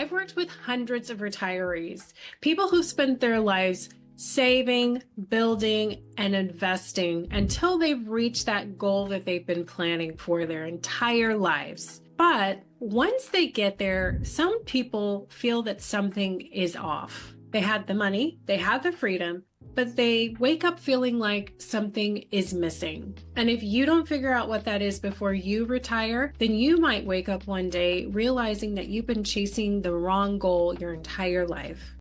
I've worked with hundreds of retirees, people who spent their lives saving, building, and investing until they've reached that goal that they've been planning for their entire lives. But once they get there, some people feel that something is off. They had the money, they had the freedom, but they wake up feeling like something is missing. And if you don't figure out what that is before you retire, then you might wake up one day realizing that you've been chasing the wrong goal your entire life.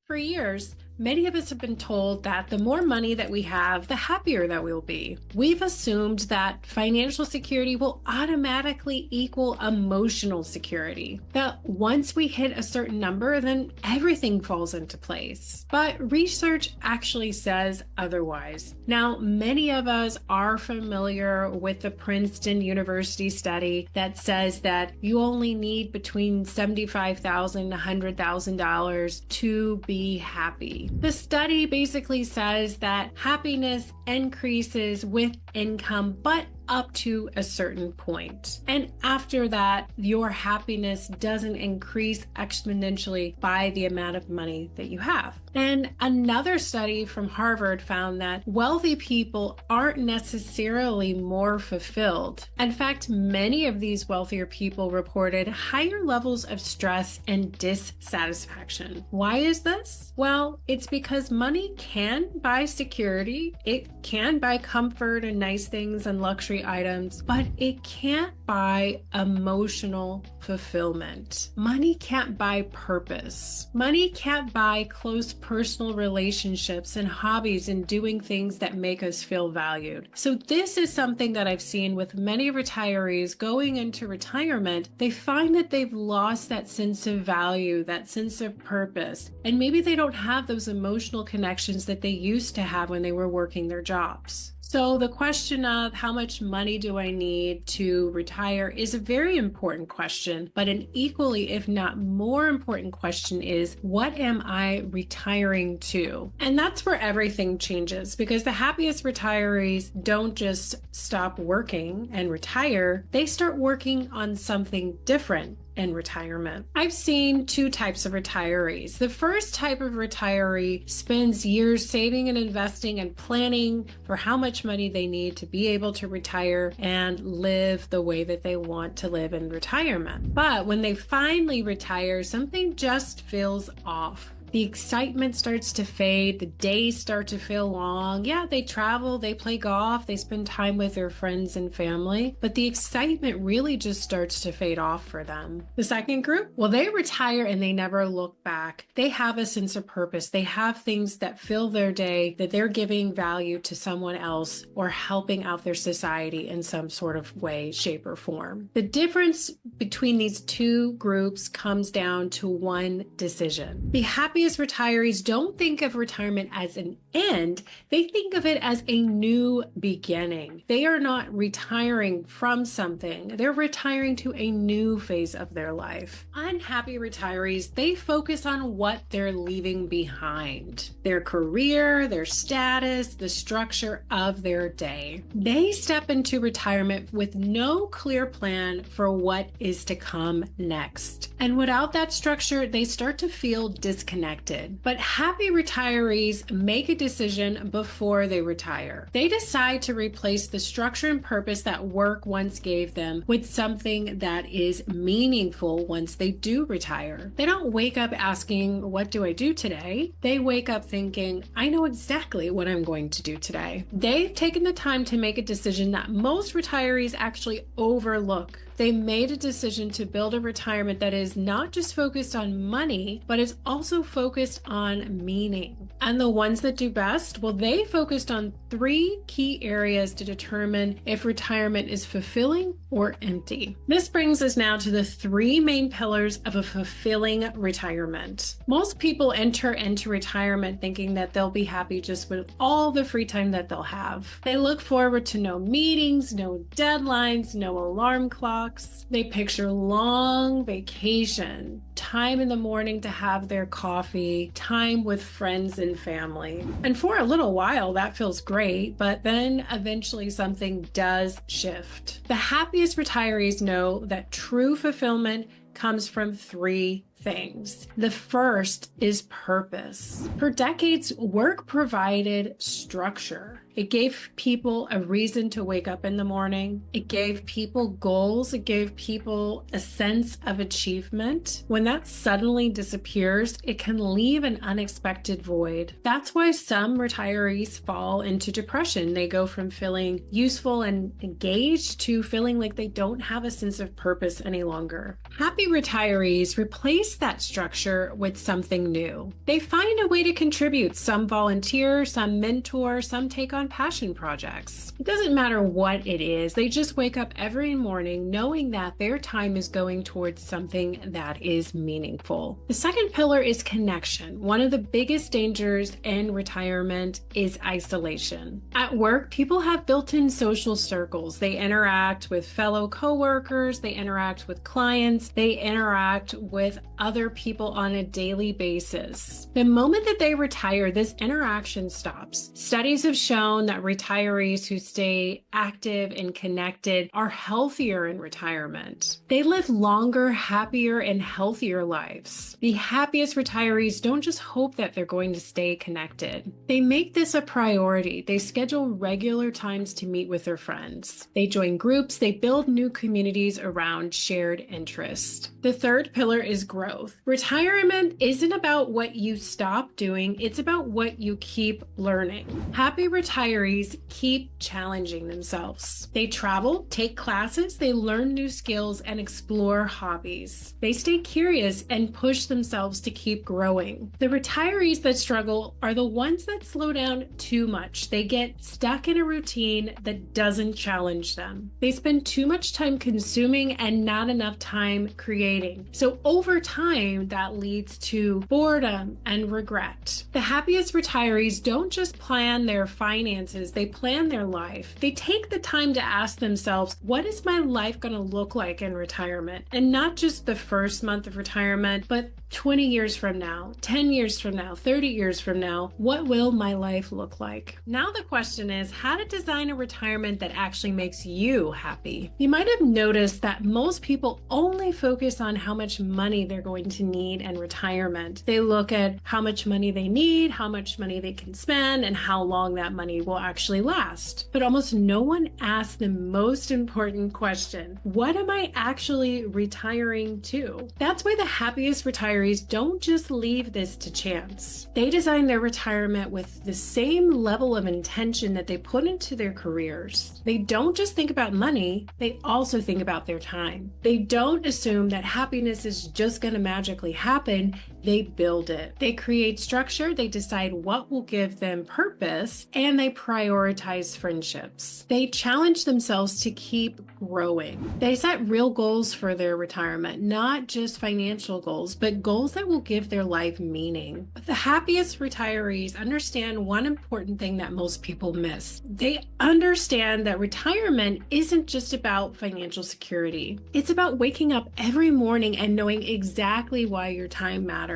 For years, many of us have been told that the more money that we have, the happier that we'll be. We've assumed that financial security will automatically equal emotional security, that once we hit a certain number, then everything falls into place. But research actually says otherwise. Now, many of us are familiar with the Princeton University study that says that you only need between $75,000 and $100,000 to be happy. The study basically says that happiness increases with income, but up to a certain point. And after that, your happiness doesn't increase exponentially by the amount of money that you have. And another study from Harvard found that wealthy people aren't necessarily more fulfilled. In fact, many of these wealthier people reported higher levels of stress and dissatisfaction. Why is this? Well, it's because money can buy security, it can buy comfort and nice things and luxury items, but it can't buy emotional fulfillment. Money can't buy purpose. Money can't buy close personal relationships and hobbies and doing things that make us feel valued. So this is something that I've seen with many retirees going into retirement. They find that they've lost that sense of value, that sense of purpose, and maybe they don't have those emotional connections that they used to have when they were working their jobs. So the question of how much money do I need to retire is a very important question, but an equally, if not more important question is, what am I retiring to? And that's where everything changes, because the happiest retirees don't just stop working and retire, they start working on something different in retirement. I've seen two types of retirees. The first type of retiree spends years saving and investing and planning for how much money they need to be able to retire and live the way that they want to live in retirement. But when they finally retire, something just feels off. The excitement starts to fade. The days start to feel long. Yeah, they travel, they play golf, they spend time with their friends and family, but the excitement really just starts to fade off for them. The second group, well, they retire and they never look back. They have a sense of purpose. They have things that fill their day, that they're giving value to someone else or helping out their society in some sort of way, shape, or form. The difference between these two groups comes down to one decision. The happiest retirees don't think of retirement as an end, they think of it as a new beginning. They are not retiring from something, they're retiring to a new phase of their life. Unhappy retirees, they focus on what they're leaving behind, their career, their status, the structure of their day. They step into retirement with no clear plan for what is to come next. And without that structure, they start to feel disconnected. But happy retirees make a decision before they retire. They decide to replace the structure and purpose that work once gave them with something that is meaningful once they do retire. They don't wake up asking, what do I do today? They wake up thinking, I know exactly what I'm going to do today. They've taken the time to make a decision that most retirees actually overlook. They made a decision to build a retirement that is not just focused on money, but is also focused on meaning. And the ones that do best, well, they focused on three key areas to determine if retirement is fulfilling or empty. This brings us now to the three main pillars of a fulfilling retirement. Most people enter into retirement thinking that they'll be happy just with all the free time that they'll have. They look forward to no meetings, no deadlines, no alarm clocks. They picture long vacation, time in the morning to have their coffee, time with friends and family. And for a little while, that feels great, but then eventually something does shift. The happiest retirees know that true fulfillment comes from three things. The first is purpose. For decades, work provided structure. It gave people a reason to wake up in the morning. It gave people goals. It gave people a sense of achievement. When that suddenly disappears, it can leave an unexpected void. That's why some retirees fall into depression. They go from feeling useful and engaged to feeling like they don't have a sense of purpose any longer. Happy retirees replace that structure with something new. They find a way to contribute. Some volunteer, some mentor, some take on passion projects. It doesn't matter what it is. They just wake up every morning knowing that their time is going towards something that is meaningful. The second pillar is connection. One of the biggest dangers in retirement is isolation. At work, people have built-in social circles. They interact with fellow coworkers, they interact with clients, they interact with other people on a daily basis. The moment that they retire, this interaction stops. Studies have shown that retirees who stay active and connected are healthier in retirement. They live longer, happier, and healthier lives. The happiest retirees don't just hope that they're going to stay connected. They make this a priority. They schedule regular times to meet with their friends. They join groups. They build new communities around shared interests. The third pillar is growth. Retirement isn't about what you stop doing, it's about what you keep learning. Happy retirees keep challenging themselves. They travel, take classes, they learn new skills, and explore hobbies. They stay curious and push themselves to keep growing. The retirees that struggle are the ones that slow down too much. They get stuck in a routine that doesn't challenge them. They spend too much time consuming and not enough time creating. So over time, that leads to boredom and regret. The happiest retirees don't just plan their finances, they plan their life. They take the time to ask themselves, what is my life going to look like in retirement? And not just the first month of retirement, but 20 years from now, 10 years from now, 30 years from now, what will my life look like? Now the question is how to design a retirement that actually makes you happy. You might have noticed that most people only focus on how much money they're going to need in retirement. They look at how much money they need, how much money they can spend, and how long that money will actually last. But almost no one asks the most important question: what am I actually retiring to? That's why the happiest retirees don't just leave this to chance. They design their retirement with the same level of intention that they put into their careers. They don't just think about money, they also think about their time. They don't assume that happiness is just going to magically happen. They build it. They create structure, they decide what will give them purpose, and they prioritize friendships. They challenge themselves to keep growing. They set real goals for their retirement, not just financial goals, but goals that will give their life meaning. But the happiest retirees understand one important thing that most people miss. They understand that retirement isn't just about financial security. It's about waking up every morning and knowing exactly why your time matters.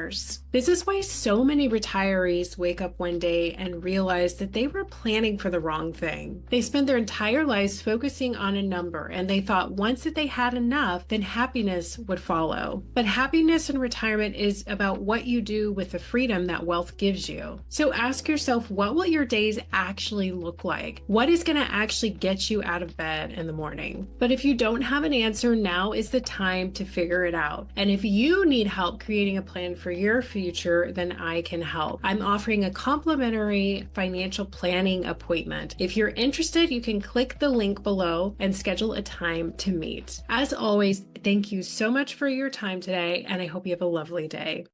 This is why so many retirees wake up one day and realize that they were planning for the wrong thing. They spent their entire lives focusing on a number, and they thought once that they had enough, then happiness would follow. But happiness in retirement is about what you do with the freedom that wealth gives you. So ask yourself, what will your days actually look like? What is going to actually get you out of bed in the morning? But if you don't have an answer, now is the time to figure it out. And if you need help creating a plan for your future, then I can help. I'm offering a complimentary financial planning appointment. If you're interested, you can click the link below and schedule a time to meet. As always, thank you so much for your time today, and I hope you have a lovely day.